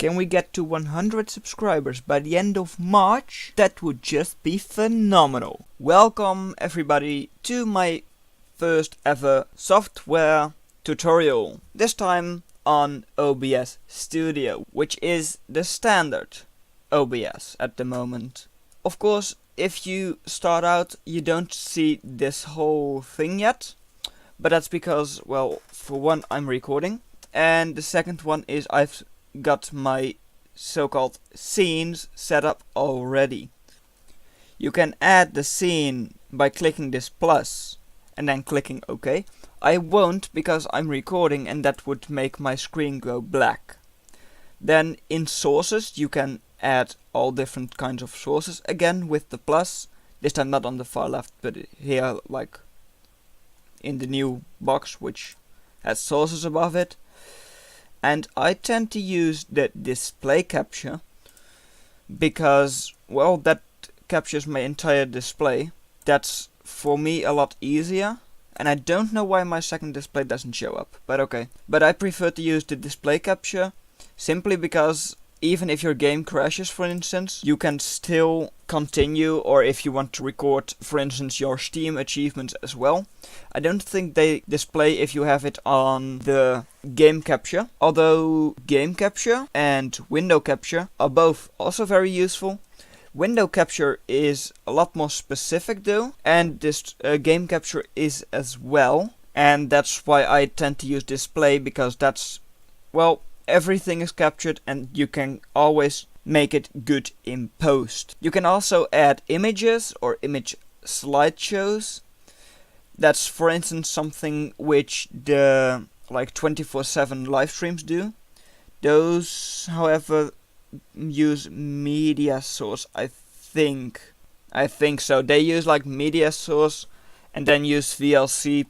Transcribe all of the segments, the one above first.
Can we get to 100 subscribers by the end of March? That would just be phenomenal. Welcome everybody to my first ever software tutorial. This time on OBS Studio, which is the standard OBS at the moment. Of course, if you start out, you don't see this whole thing yet. But that's because, well, for one, I'm recording. And the second one is I've got my so-called scenes set up already. You can add the scene by clicking this plus and then clicking OK. I won't because I'm recording and that would make my screen go black. Then in sources you can add all different kinds of sources again with the plus. This time not on the far left but here, like in the new box which has sources above it. And I tend to use the display capture because, well, that captures my entire display. That's for me a lot easier. And I don't know why my second display doesn't show up, but okay. But I prefer to use the display capture simply because even if your game crashes, for instance, you can still continue, or if you want to record, for instance, your Steam achievements as well. I don't think they display if you have it on the game capture, although game capture and window capture are both also very useful. Window capture is a lot more specific though, and this game capture is as well, and that's why I tend to use display, because that's, well, everything is captured and you can always make it good in post. You can also add images or image slideshows. That's, for instance, something which the 24/7 live streams do. Those, however, use media source, I think so. They use like media source and then use VLC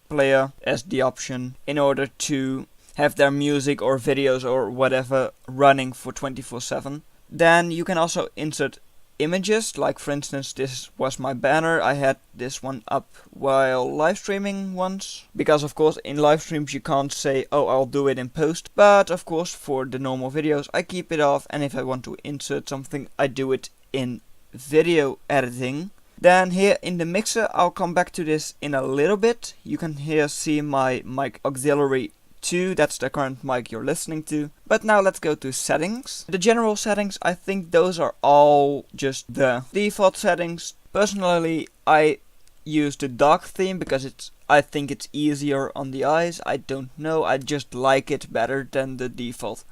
player as the option in order to have their music or videos or whatever running for 24/7. Then you can also insert images, like for instance this was my banner. I had this one up while live streaming once, because of course in live streams you can't say, oh, I'll do it in post, but of course for the normal videos I keep it off, and if I want to insert something I do it in video editing. Then here in the mixer, I'll come back to this in a little bit. You can here see my mic auxiliary 2, that's the current mic you're listening to. But now let's go to settings. The general settings, I think those are all just the default settings. Personally, I use the dark theme because I think it's easier on the eyes. I don't know, I just like it better than the default.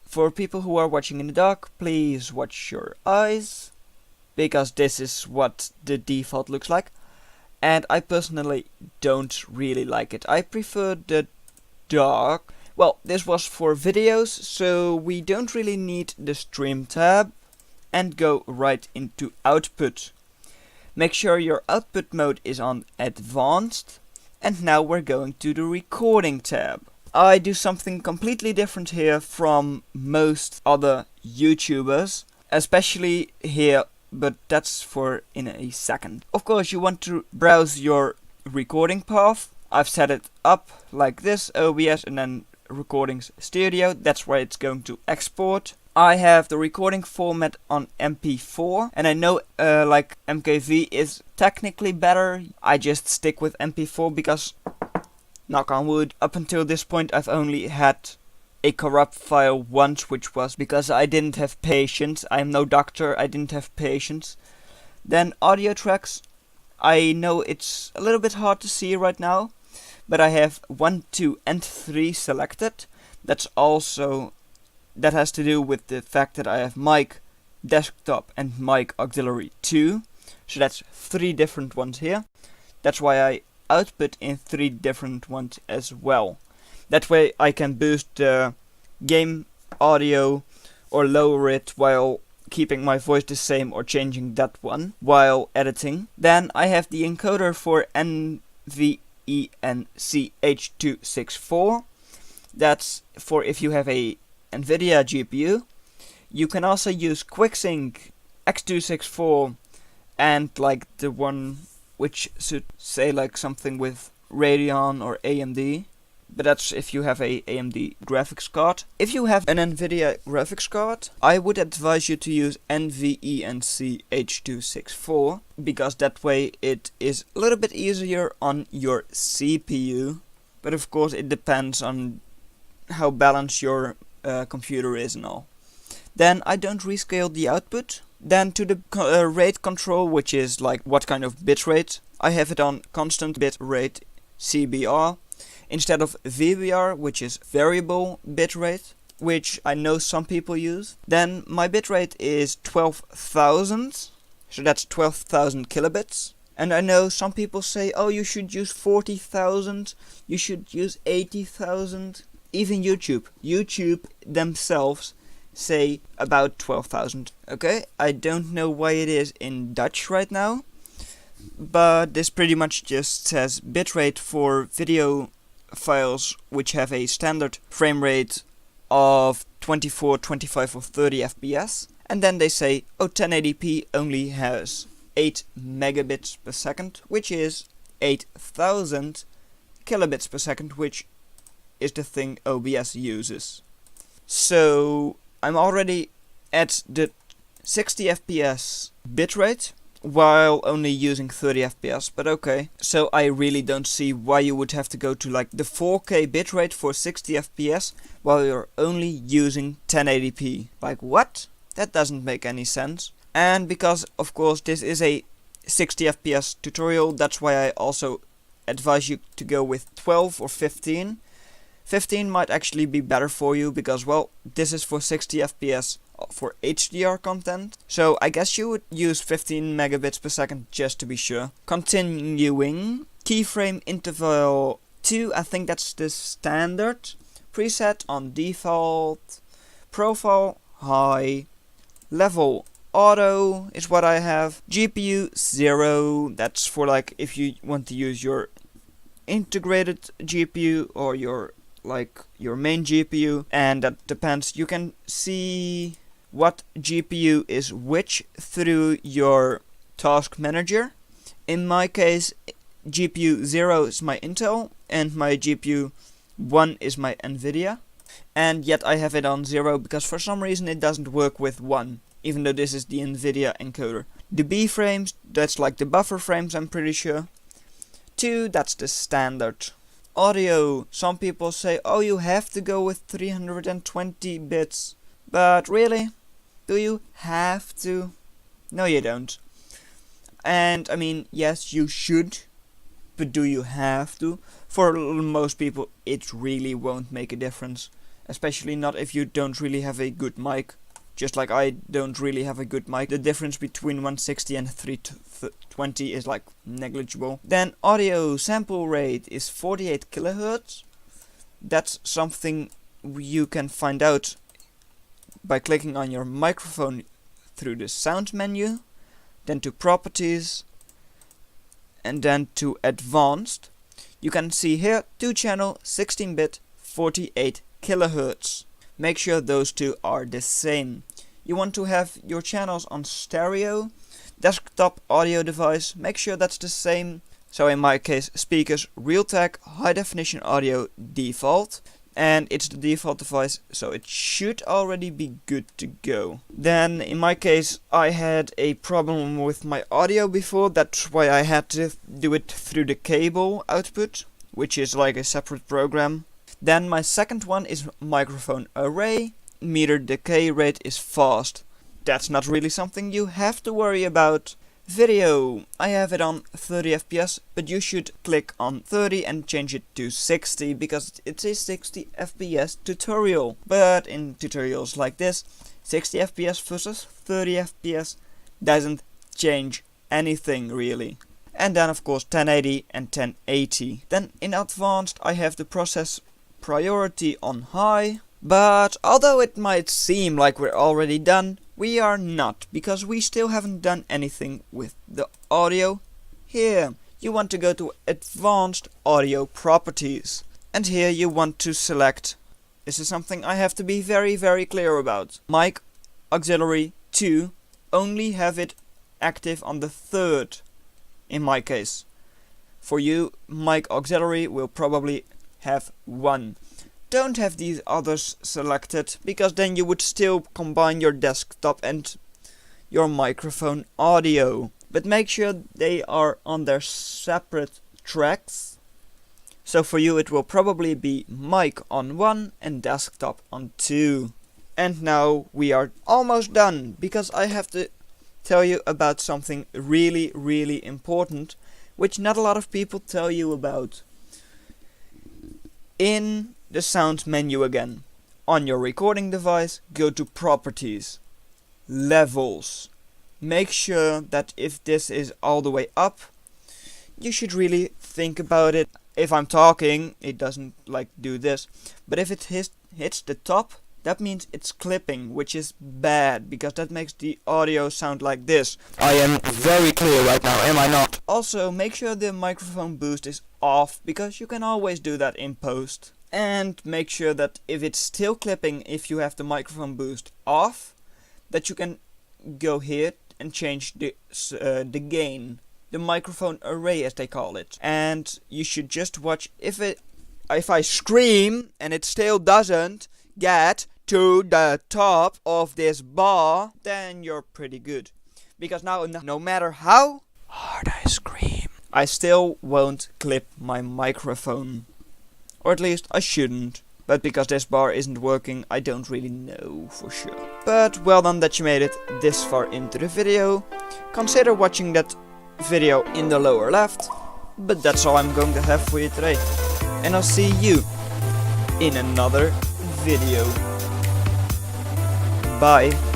For people who are watching in the dark, please watch your eyes, because this is what the default looks like. And I personally don't really like it. I prefer the dark. Well, this was for videos, so we don't really need the stream tab, and go right into output. Make sure your output mode is on advanced, and now we're going to the recording tab. I do something completely different here from most other YouTubers, especially here, but that's for in a second. Of course, you want to browse your recording path. I've set it up like this, OBS and then Recordings Studio, that's where it's going to export. I have the recording format on MP4, and I know like MKV is technically better. I just stick with MP4 because, knock on wood, up until this point I've only had a corrupt file once, which was because I didn't have patience. I'm no doctor, I didn't have patience. Then audio tracks, I know it's a little bit hard to see right now, but I have 1, 2 and 3 selected. That has to do with the fact that I have mic, desktop and mic auxiliary 2. So that's 3 different ones here. That's why I output in 3 different ones as well. That way I can boost the game audio or lower it while keeping my voice the same, or changing that one while editing. Then I have the encoder for NVENC-H264. That's for if you have a NVIDIA GPU. You can also use QuickSync X264 and like the one which should say like something with Radeon or AMD. but that's if you have a AMD graphics card. If you have an NVIDIA graphics card, I would advise you to use NVENC H264, because that way it is a little bit easier on your CPU, but of course it depends on how balanced your computer is and all. Then I don't rescale the output. Then to the rate control, which is like what kind of bitrate, I have it on constant bit rate CBR instead of VBR, which is variable bitrate, which I know some people use. Then my bitrate is 12,000, so that's 12,000 kilobits. And I know some people say, oh, you should use 40,000, you should use 80,000. Even YouTube themselves say about 12,000. Okay, I don't know why it is in Dutch right now, but this pretty much just says bitrate for video files which have a standard frame rate of 24, 25 or 30 FPS, and then they say, oh, 1080p only has 8 megabits per second, which is 8,000 kilobits per second, which is the thing OBS uses. So I'm already at the 60 FPS bitrate while only using 30 FPS, but okay. So I really don't see why you would have to go to like the 4K bitrate for 60 FPS while you're only using 1080p. Like what? That doesn't make any sense. And because of course this is a 60 FPS tutorial, that's why I also advise you to go with 12 or 15. 15 might actually be better for you because, well, this is for 60 FPS for HDR content. So I guess you would use 15 megabits per second just to be sure. Continuing, keyframe interval 2, I think that's the standard. Preset on default. Profile high. Level auto is what I have. GPU 0, that's for like if you want to use your integrated GPU or your main GPU, and that depends. You can see what GPU is which through your task manager. In my case, GPU 0 is my Intel and my GPU 1 is my NVIDIA, and yet I have it on 0 because for some reason it doesn't work with 1, even though this is the NVIDIA encoder. The B frames, that's like the buffer frames, I'm pretty sure. 2, that's the standard. Audio, some people say, oh, you have to go with 320 bits. But really? Do you have to? No, you don't. And I mean, yes, you should, but do you have to? For most people, it really won't make a difference. Especially not if you don't really have a good mic. Just like I don't really have a good mic. The difference between 160 and 320 is like negligible. Then audio sample rate is 48 kilohertz. That's something you can find out by clicking on your microphone through the sound menu, then to properties, and then to advanced. You can see here 2-channel 16-bit 48 kilohertz. Make sure those two are the same. You want to have your channels on stereo, desktop audio device, make sure that's the same. So in my case, speakers, Realtek, high definition audio default, and it's the default device, so it should already be good to go. Then in my case, I had a problem with my audio before, that's why I had to do it through the cable output, which is like a separate program. Then my second one is microphone array. Meter decay rate is fast. That's not really something you have to worry about. Video, I have it on 30 FPS, but you should click on 30 and change it to 60 because it's a 60 FPS tutorial. But in tutorials like this, 60 FPS versus 30 FPS doesn't change anything really. And then of course 1080 and 1080. Then in advanced I have the process priority on high, but although it might seem like we're already done, we are not, because we still haven't done anything with the audio. Here you want to go to advanced audio properties, and here you want to select, this is something I have to be very clear about, mic auxiliary 2, only have it active on the third in my case. For you, mic auxiliary will probably have one. Don't have these others selected, because then you would still combine your desktop and your microphone audio. But make sure they are on their separate tracks. So for you it will probably be mic on 1 and desktop on 2. And now we are almost done, because I have to tell you about something really important, which not a lot of people tell you about. In the sound menu again, on your recording device, go to properties, levels. Make sure that if this is all the way up, you should really think about it. If I'm talking, it doesn't like do this, but if it hits the top, that means it's clipping, which is bad, because that makes the audio sound like this. I am very clear right now, am I not? Also, make sure the microphone boost is off, because you can always do that in post. And make sure that if it's still clipping, if you have the microphone boost off, that you can go here and change the gain, the microphone array as they call it. And you should just watch if I scream and it still doesn't get to the top of this bar, then you're pretty good. Because now no matter how hard I scream, I still won't clip my microphone. Or at least I shouldn't. But because this bar isn't working, I don't really know for sure. But well done that you made it this far into the video. Consider watching that video in the lower left. But that's all I'm going to have for you today. And I'll see you in another video. Bye.